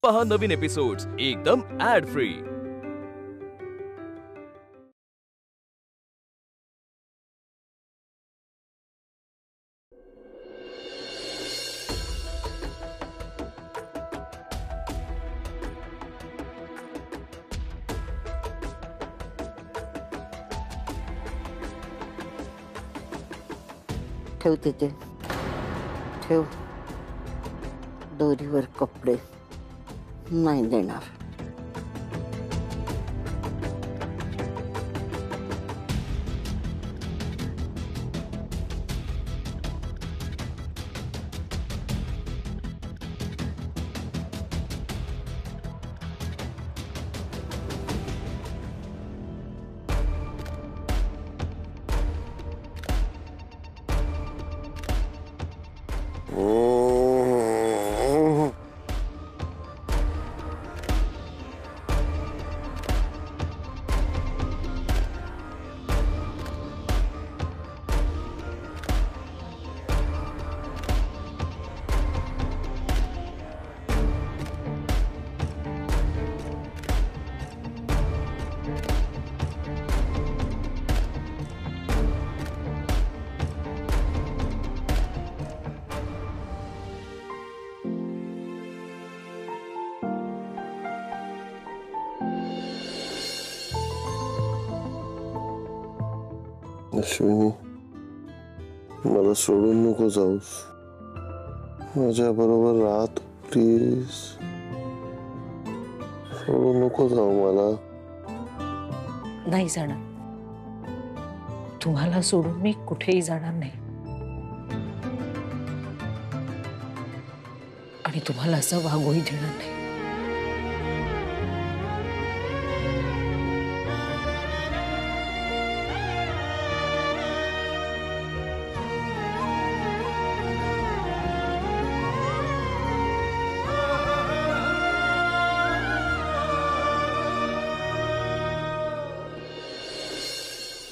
पहा नवीन एपिसोड्स एकदम add free. ठेव तिथे ठेव, दोरीवर कपडे नाही देणार। अश्विनी, मला सोडून नको जाऊस, माझ्या बरोबर राहा तू प्लीज। सोडून नको जाऊ मला। नाही जाणार, तुम्हाला सोडून मी कुठेही जाणार नाही। आणि तुम्हाला असं वागूही देणार नाही।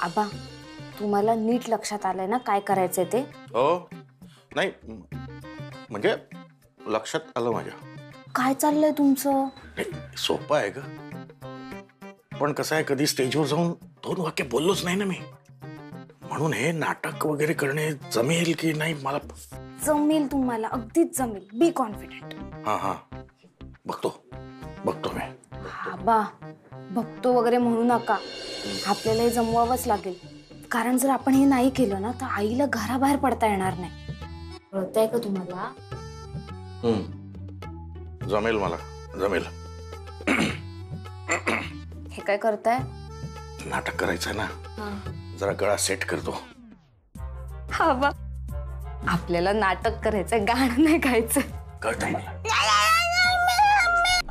आबा, तुम्हाला नीट लक्षात आलंय ना काय करायचंय ते? हो, नाही म्हणजे लक्षात आलं माझ्या। काय चाललंय तुमचं? सोपं आहे ग, पण कसं आहे कधी स्टेजवर जाऊन 2 वाक्य बोललोच नाही ना मी, म्हणून हे नाटक वगैरे करणे जमेल की नाही मला। जमेल तुम्हाला, अगदीच जमेल, बी कॉन्फिडेंट। हा बघतो मी। आबा, बघतो वगैरे म्हणू नका, आपल्याला हे जमवावंच लागेल, कारण जर आपण हे नाही केलं ना तर आईला घराबाहेर पडता येणार नाही। कळतंय का तुम्हाला? जमेल, मला जमेल। हे काय करताय? नाटक करायचं ना, जरा गळा सेट करतो। आबा, आपल्याला नाटक करायचंय, गाणं नाही गायचं। कळतंय मला।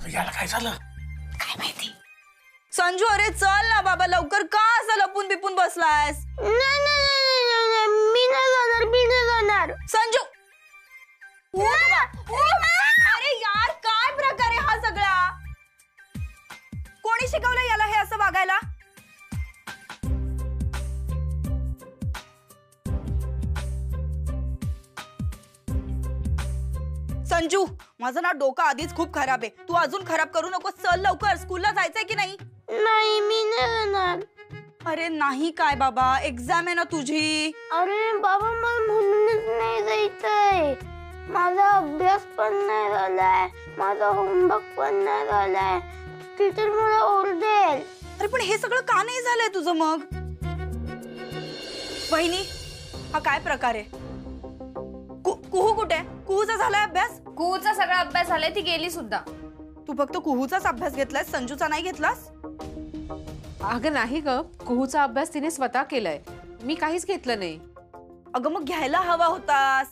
याला काय झालं काय माहिती? संजू, अरे चल ना बाबा लवकर, का असं लपून बिपून बसलायस? मी नाही जाणार। संजू, अरे यार काय प्रकार आहे हा सगळा? कोणी शिकवलं याला हे असं वागायला? संजू, माझं ना डोकं आधीच खूप खराब आहे, तू अजून खराब करू नको। चल लवकर, स्कूलला जायचंय की नाही? नाही, मी नाही जाणार। अरे नाही काय बाबा, एक्झाम आहे ना तुझी। अरे बाबा, मला म्हणूनच नाही जायचंय। माझा अभ्यास पण नाही झालाय, माझा होमवर्क पण नाही झालाय, टीचर मला ओरडेल। अरे पण हे सगळं का नाही झालंय तुझं मग? वहिनी, हा काय प्रकार आहे? कुहू कुठे? कुहूचा झालाय अभ्यास? कुहूचा सगळा अभ्यास झालाय, ती गेली सुद्धा। तू फक्त कुहूचाच अभ्यास घेतलाय, संजूचा नाही घेतलास? अगं नाही ग, कुहूचा अभ्यास तिने स्वतः केलाय, मी काहीच घेतलं नाही। अगं मग घ्यायला हवा होतास।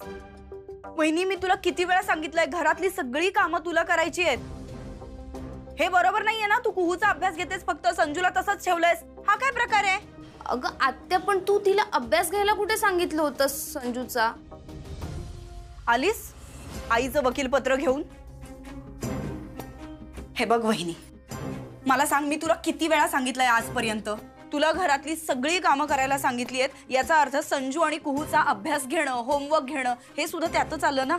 वहिनी, मी तुला किती वेळा सांगितलंय घरातली सगळी कामं तुला करायची आहेत। हे बरोबर नाहीये ना, तू कुहूचा अभ्यास घेतेस फक्त, संजूला तसंच ठेवलंयस, हा काय प्रकार आहे? अगं आत्या, पण तू तिला अभ्यास घ्यायला कुठे सांगितलं होतं संजूचा? आलीस आईचं वकीलपत्र घेऊन? हे बघ वहिनी, मला सांग, मी तुला किती वेळा सांगितलंय आजपर्यंत? तुला घरातली सगळी कामं करायला सांगितली आहेत, याचा अर्थ संजू आणि कुहूचा अभ्यास घेणं, होमवर्क घेणं हे सुद्धा त्यातच आलं ना।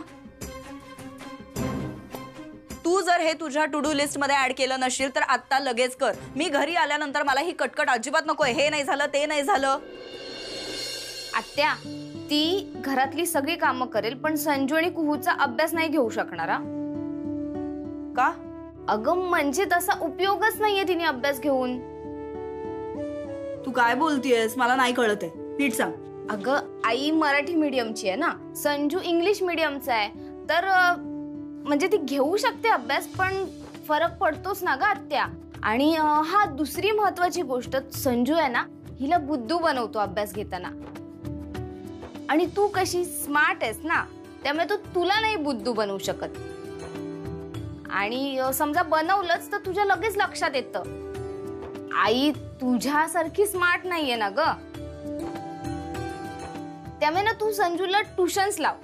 तू जर हे तुझ्या टू डू लिस्ट मध्ये ऍड केलं नसेल तर आता लगेच कर. मी घरी आल्यानंतर मला ही कटकट अजिबात नकोय. हे नाही झालं ते नाही झालं. आत्या, ती घरातली सगळी कामं करेल पण संजू आणि कुहूचा अभ्यास नाही घेऊ शकणार. का? अगं म्हणजे तसा उपयोगच नाहीये तिने अभ्यास घेऊन. तू काय बोलतीयस मला नाही कळत आहे. नीट सांग. अगं आई मराठी मीडियमची आहे ना, संजू इंग्लिश मीडियमचा आहे, तर म्हणजे ती घेऊ शकते अभ्यास पण फरक पडतोच ना ग आत्या. आणि हा दुसरी महत्वाची गोष्ट, संजू आहे ना हिला बुद्धू बनवतो अभ्यास घेताना. आणि तू कशी स्मार्ट आहेस ना, त्यामुळे तो तुला नाही बुद्धू बनवू शकत. आणि समजा बनवलंच तर तुझ्या लगेच लक्षात येतं. आई तुझ्यासारखी स्मार्ट नाहीये ना ग, त्यामुळे ना तू संजूला ट्युशन्स लाव.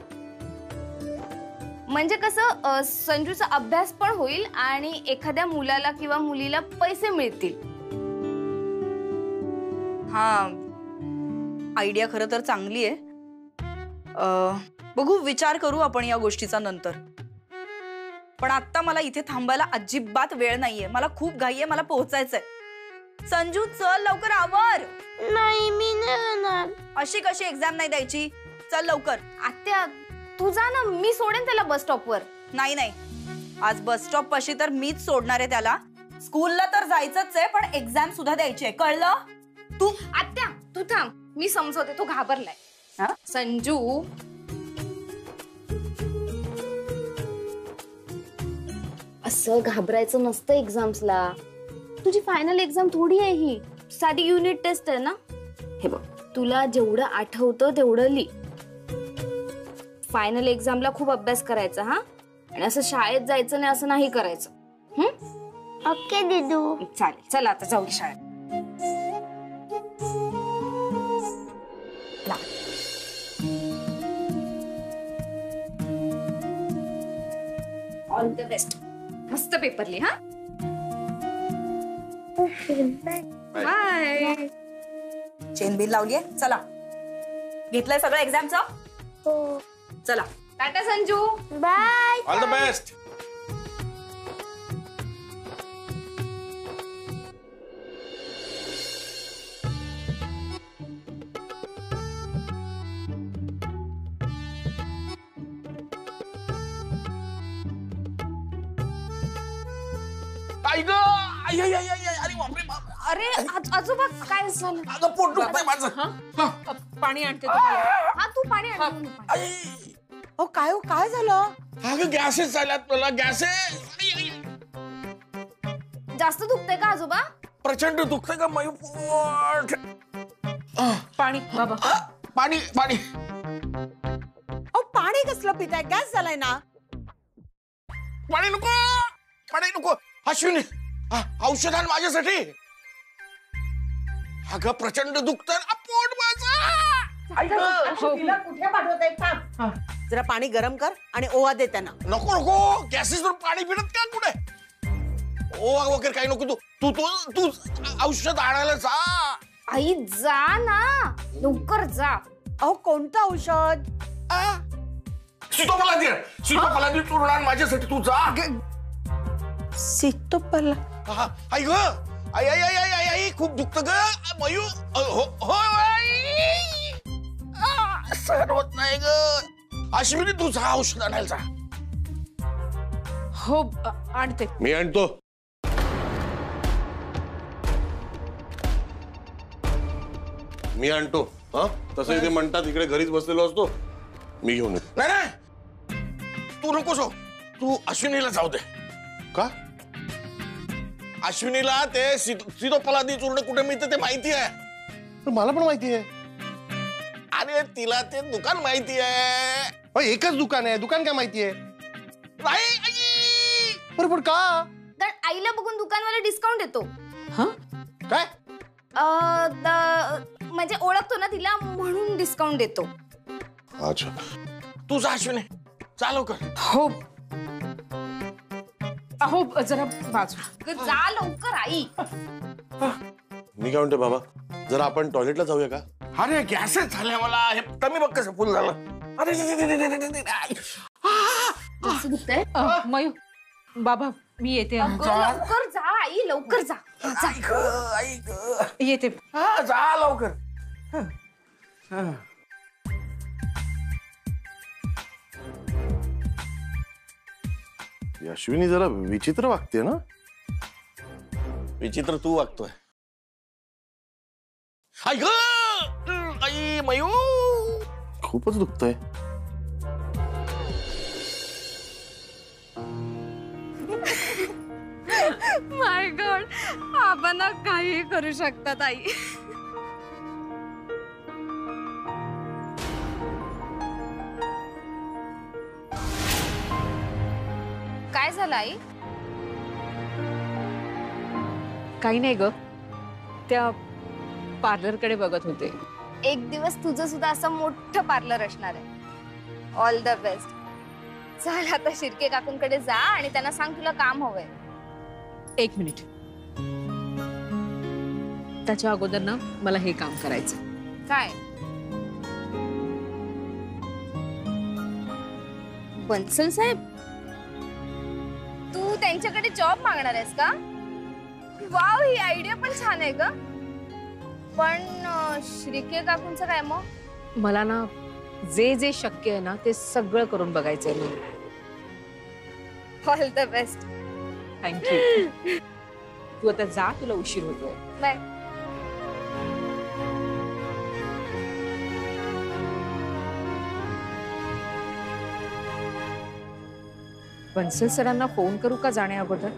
म्हणजे कसं संजूचा अभ्यास पण होईल आणि एखाद्या मुलाला किंवा मुलीला पैसे मिळतील. हा, आयडिया खरं तर चांगली आहे. बघू, विचार करू आपण या गोष्टीचा नंतर. पण आता मला इथे थांबायला अजिबात वेळ नाहीये. मला खूप घाई आहे, मला पोहोचायचंय. संजू चल लवकर आवर. नाही मी नाही जाणार. अशी कशी एक्झाम नाही द्यायची? चल लवकर. आत्या तू जा ना, मी सोडेन त्याला बस स्टॉपवर. नाही नाही, आज बस स्टॉप पाशी तर मीच सोडणार आहे त्याला. स्कूलला तर जायचंच आहे पण एक्झाम सुद्धा द्यायची आहे, कळलं? तू आत्या तू थांब, मी समजवते. तो घाबरलाय. संजू असं घाबरायचं नसतं एक्झाम्सला. तुझी फायनल एक्झाम थोडी आहे ही, साधी युनिट टेस्ट आहे ना. हे बघ, तुला जेवढं आठवतं तेवढं लिही. फायनल एक्झामला खूप अभ्यास करायचा हा, आणि असं शाळेत जायचं नाही असं नाही करायचं. ओके दीदू. चालेल, चला आता जाऊ शाळेत. All the best. मस्त पेपर लिहा. बाय. चेन बिल लावलीये. चला, घेतलंय सगळं एक्झामचं? हो. चला, tata Sanju. Bye. All the best. अरे आजोबा काय झालं? पाणी आणते तुम्हाला. हा तू पाणी आण. हो काय झालं? अगं गॅसेस झाल्यात मला. गॅसेस जास्त दुखतंय का आजोबा? प्रचंड दुखतंय का मयू पोट. पाणी बाबा. पाणी पाणी. अहो पाणी कसलं पिताय? गॅस झालाय ना. पाणी नको, पाणी नको. अश्विनी औषध आण माझ्यासाठी. अगं प्रचंड दुखतंय पोट माझं. कुठे पाठवताय? जरा पाणी गरम कर आणि ओवा दे त्यांना. नको नको, गॅसेसवर पाणी पिणत का कुठे? ओवा वगैरे काही नको. तू तू तू औषध आणायला जा. आई जा ना, लवकर जा. अहो कोणतं औषध? सीतोफलादी चूर्ण आण माझ्यासाठी. तू जा. सीतोफला. आई ग, आई आई आई आई आई खूप दुखत ग मयू. हो सहन होत नाही ग. अश्विनी तू जा औषध आणायला जा. हो आणते. मी आणतो. मी आणतो. हा तसं इथे म्हणतात, इकडे घरीच बसलेलो असतो. मी घेऊन येतो. नाही नाही, तू नकोस हो. तू अश्विनीला जाऊ दे. का? अश्विनीला ते सीतोफलादी चूर्ण कुठे मिळतं ते माहिती आहे. मला पण माहिती आहे. अरे तिला ते दुकान माहिती आहे. एकच दुकान आहे. दुकान काय माहिती आहे? नाही. बरोबर का? कारण आईला बघून दुकानवाला डिस्काउंट देतो. काय? म्हणजे ओळखतो ना तिला म्हणून डिस्काउंट देतो. अच्छा, तू जा अश्विनी, चालव कर. हो अहो जरा बाजू. जा लवकर आई. मी काय म्हणतो बाबा, जरा आपण टॉयलेटला जाऊया का? अरे गॅसेस झाल्या मला. हे तमी बघ कसं फुल झालं. अरे जास्त दुखतंय? मयू बाबा मी येते लवकर जा आई, लवकर जा. येते. हा जा लवकर. अश्विनी जरा विचित्र वागते ना. विचित्र तू वागतोय. आई ग आई मयू खूपच दुखतंय. माय गॉड, आपण काही करू शकतात आई. काय झालं आई? काही नाही ग, त्या पार्लरकडे बघत होते. एक दिवस तुझं सुद्धा असं मोठं पार्लर असणार आहे. All the best. चल आता शिर्के काकूंकडे जा आणि त्यांना सांग तुला काम हवंय. एक मिनिट, त्याच्या अगोदर ना मला हे काम करायचं. काय? बन्सल साहेब, तू त्यांच्याकडे जॉब मागणार आहेस का? वाव, ही आयडिया पण छान आहे ग. पण श्रीके काकूंचं काय मग? मला ना जे जे शक्य आहे ना ते सगळं करून बघायचंय मला. All the best. थँक्यू. तू आता जा, तुला उशीर होतोय. बाय. बन्सल सरांना फोन करू का जाण्या अगोदर?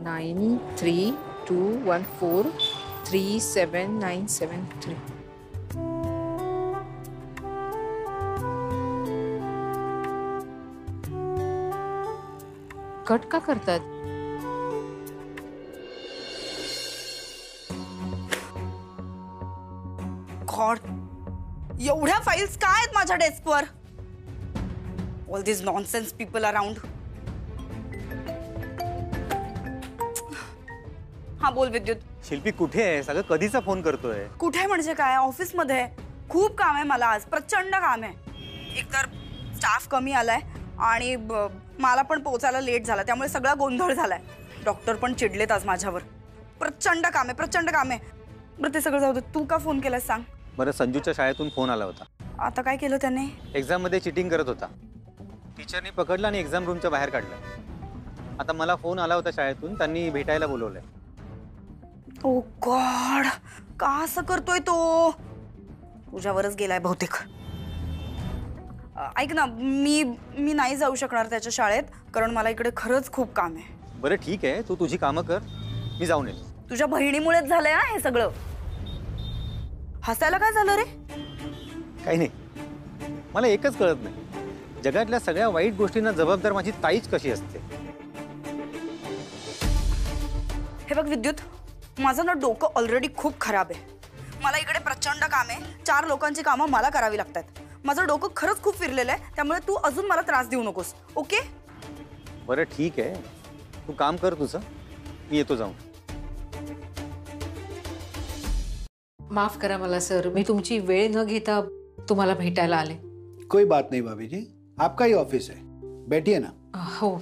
नाईन 32143797 कट का करतात? गॉड, एवढ्या फाइल्स काय आहेत माझ्या डेस्कवर? ऑल दिस नॉनसेन्स पीपल अराउंड. हा बोल विद्युत. शिल्पी कुठे आहे? सगळं कधीचा फोन करतोय. कुठे म्हणजे काय, ऑफिस मध्ये. खूप काम आहे मला आज, प्रचंड काम आहे. एकतर स्टाफ कमी आलाय आणि मला पण पोहोचायला लेट झाला, त्यामुळे सगळा गोंधळ झालाय. डॉक्टर पण चिडलेत आज माझ्यावर. प्रचंड काम आहे, प्रचंड काम आहे. बरं ते सगळं जाऊ दे, तू का फोन केलास सांग. बरं, संजूच्या शाळेतून फोन आला होता. आता काय केलं त्याने? एक्झाम मध्ये चिटिंग करत होता. टीचरने पकडला आणि एक्झाम रूमच्या बाहेर काढलं. आता मला फोन आला होता शाळेतून, त्यांनी भेटायला बोलवलंय. ओ गॉड, का असं करतोय तो? तुझ्यावरच गेलाय बहुतेक. ऐक ना, मी नाही जाऊ शकणार त्याच्या शाळेत, कारण मला इकडे खरंच खूप काम आहे. बरं ठीक आहे, तू तुझी कामं कर, मी जाऊन येईल. तुझ्या बहिणीमुळेच झालंय हे सगळं. हसायला काय झालं रे? काही नाही, मला एकच कळत नाही, जगातल्या सगळ्या वाईट गोष्टींना जबाबदार माझी ताईच कशी असते. हे बघ विद्युत, माझं ना डोकं ऑलरेडी खूप खराब आहे. मला इकडे प्रचंड काम आहे, 4 लोकांची कामं मला करावी लागतात. माझं डोकं खरंच खूप फिरलेलं आहे, त्यामुळे तू अजून मला त्रास देऊ नकोस, ओके? बरं ठीक आहे, तू काम कर तुझं, मी येतो जाऊन. माफ करा मला सर, मी तुमची वेळ न घेता तुम्हाला भेटायला आले. कोई बात नहीं भाभी जी, आपका ही ऑफिस है, बैठिए ना. हो,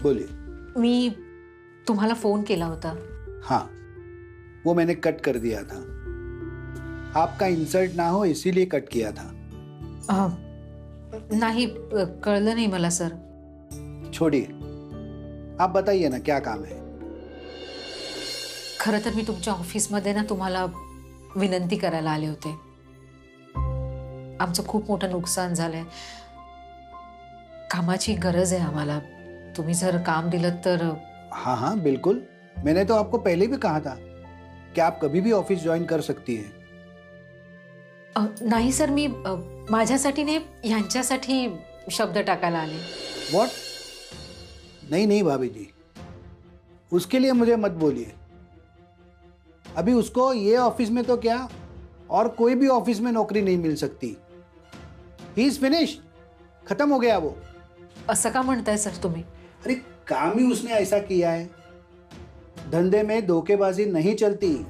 बोलिए. मी तुम्हाला फोन केला होता. हाँ, वो मैंने कट कर दिया था. आपका इंसल्ट ना हो इसीलिए कट किया था. नाही, कळलं नाही मला सर. छोड़िए, आप बताइए ना क्या काम है. खरं तर मी तुमच्या ऑफिसमध्ये ना तुम्हाला विनंती करायला आले होते. आमचं खूप मोठं नुकसान झालंय, कामाची गरज आहे आम्हाला. तुम्ही जर काम दिलं तर. हाँ हाँ बिल्कुल, मैंने तो आपको पहले भी कहा था कि आप कभी भी ऑफिस ज्वाइन कर सकती है. नाही सर, मी माझ्यासाठी नाही, यांच्यासाठी शब्द टाकायला आले. व्हाट? नहीं नहीं भाभी जी, उसके लिए मुझे मत बोलिए. अभी उसको ये ऑफिस में तो क्या, और कोई भी ऑफिस में नौकरी नहीं मिल सकती. ही इज फिनिश, खत्म हो गया वो. असं का म्हणताय सर तुम्ही? अरे काम ही उसने ऐसा किया है. धंधे में धोखेबाजी नहीं चलती.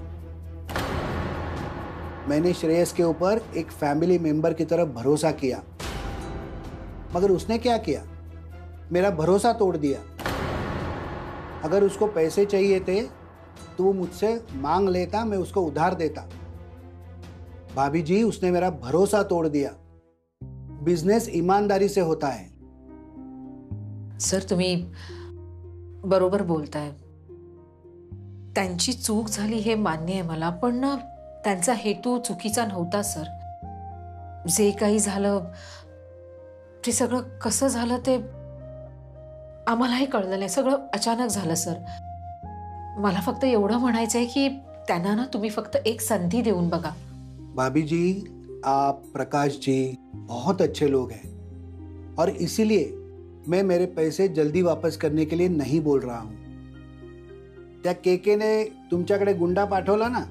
मैंने श्रेयस के ऊपर एक फैमिली मेंबर की तरह भरोसा किया, मगर उसने क्या किया? मेरा भरोसा तोड़ दिया। अगर उसको पैसे चाहिए थे तो वो मुझसे मांग लेता, मैं उसको उधार देता। भाभी जी, उसने मेरा भरोसा तोड़ दिया। बिजनेस ईमानदारी से होता है। सर, तुम्ही बरोबर बोलताय। त्यांची चूक झाली हे मान्य आहे मला, पण ना त्यांचा हेतू चुकीचा नव्हता सर। जे काही झालं ते सगळं कसं झालं ते आम्हालाही कळलं नाही, सगळं अचानक झालं सर। मला फक्त एवढं म्हणायचंय की त्यांना ना तुम्ही फक्त एक संधी देऊन बघा। भाभी जी, आप, प्रकाश जी बहुत अच्छे लोग हैं और इसीलिए मैं मेरे पैसे जल्दी वापस करने के लिए नहीं बोल रहा हूं। त्या केकेने तुमच्याकडे गुंडा पाठवला ना,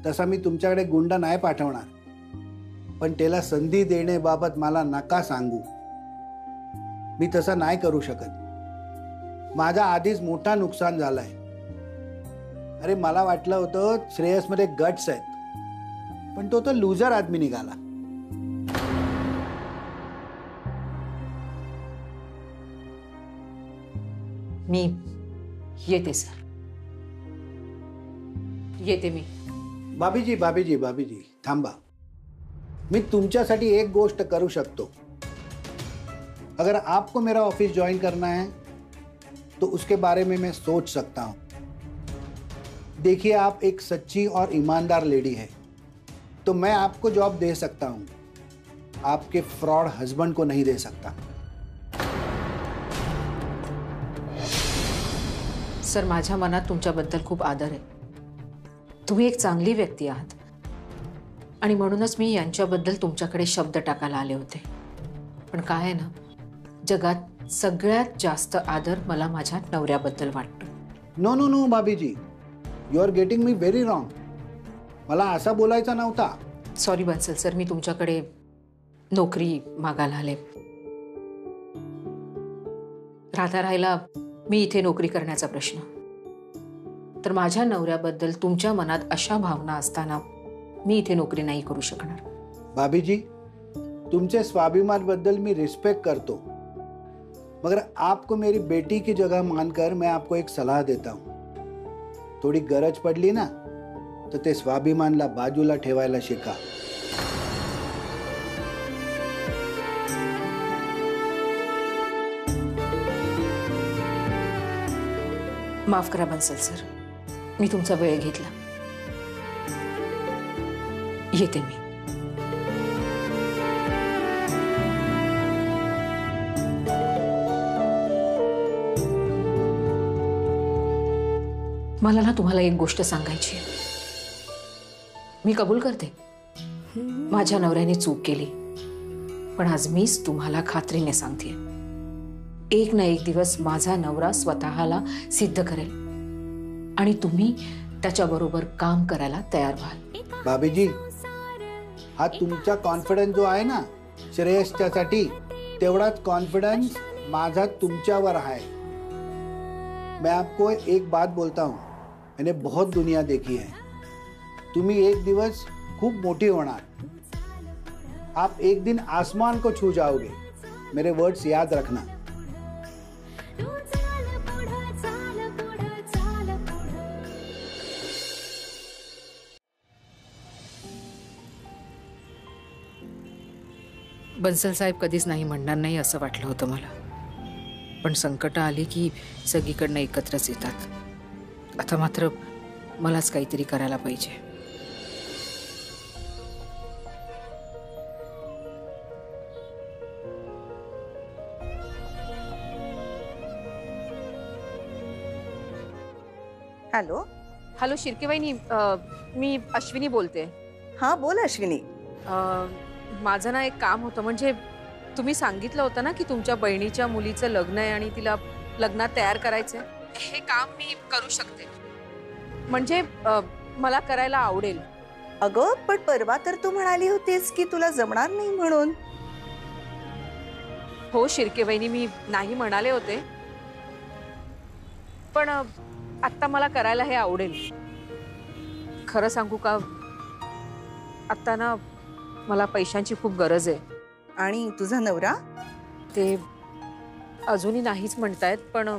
तसा मी तुमच्याकडे गुंडा नाही पाठवणार, पण त्याला संधी देण्याबाबत मला नका सांगू। मी तसं नाही करू शकत। माझा आधीच मोठा नुकसान झालाय। अरे, मला वाटलं होतं श्रेयस मध्ये गट्स आहेत, पण तो तर लूजर आदमी निघाला। मी येते सर, येते मी। भाभी जी थांबा। मैं तुमच्यासाठी एक गोष्ट करू शकतो। अगर आपको मेरा ऑफिस ज्वाइन करना है तो उसके बारे में मैं सोच सकता हूं। देखिए, आप एक सच्ची और ईमानदार लेडी है, तो मैं आपको जॉब दे सकता हूं, आपके फ्रॉड हस्बैंड को नहीं दे सकता। सर, माझ्या मनात तुमच्याबद्दल खूप आदर आहे। तुम्ही एक चांगली व्यक्ती आहात आणि म्हणूनच मी यांच्याबद्दल तुमच्याकडे शब्द टाकायला आले होते। पण काय आहे ना, जगात सगळ्यात जास्त आदर मला माझ्या नवऱ्याबद्दल वाटतो। No no no bhabhi ji, you are getting me very wrong. मला असा बोलायचा नव्हता। सॉरी बन्सल सर, मी तुमच्याकडे नोकरी मागायला आले। राहायला मी इथे नोकरी करण्याचा प्रश्न, तर माझ्या नवऱ्याबद्दल तुमच्या मनात अशा भावना असताना मी इथे नोकरी नाही करू शकणार। भाभी जी, तुमचे स्वाभिमान बद्दल मी रिस्पेक्ट करतो, मगर आपको मेरी बेटी की जगह मानकर मैं आपको एक सलाह देता हूं। थोड़ी गरज पडली ना तो ते स्वाभिमानला बाजूला ठेवायला शिका। माफ करा बन्सल सर, मी तुमचा वेळ घेतला। येते मी। मला ना तुम्हाला एक गोष्ट सांगायची आहे। मी कबूल करते, माझ्या नवऱ्याने चूक केली, पण आज मीच तुम्हाला खात्रीने सांगते, एक ना एक दिवस माझा नवरा स्वतःला सिद्ध करेल आणि तुम्ही त्याच्याबरोबर काम करायला तयार व्हाल। भाभी जी, हा तुमचा कॉन्फिडन्स जो आहे ना श्रेयसच्यासाठी, तेवढाच कॉन्फिडन्स माझा तुमच्यावर आहे। मैं आपको एक बात बोलता हूँ, मैंने बहुत दुनिया देखी है। तुम्ही एक दिवस खूब मोटी होणार, आप एक दिन आसमान को छू जाओगे। मेरे वर्ड्स याद रखना। बन्सल साहेब कधीच नाही म्हणणार नाही असं वाटलं होतं मला, पण संकट आली की सगळीकडनं एकत्रच येतात। आता मात्र मलाच काहीतरी करायला पाहिजे। हॅलो हॅलो शिर्के वहिनी, मी अश्विनी बोलते। हा बोल अश्विनी। माझं ना एक काम होतं, म्हणजे तुम्ही सांगितलं होतं ना की तुमच्या बहिणीच्या मुलीचं लग्न आहे आणि तिला लग्नात तयार करायचंय। हे काम मी करू शकते, म्हणजे मला करायला आवडेल। अगं पण परवा तर तू म्हणाली होतीस की तुला जमणार नाही म्हणून। हो शिर्के वहिनी, मी नाही म्हणाले होते, पण आता मला करायला हे आवडेल। खरं सांगू का, आता ना मला पैशांची खूप गरज आहे. आणि तुझा नवरा? ते अजूनही नाहीच म्हणतायत, पण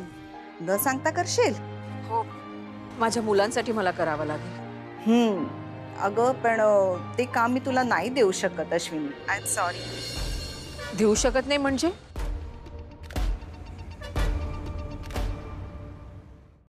न सांगता करशील? हो, माझ्या मुलांसाठी मला करावं लागेल. अगं पण ते काम मी तुला नाही देऊ शकत अश्विनी. I am sorry. देऊ शकत नाही म्हणजे?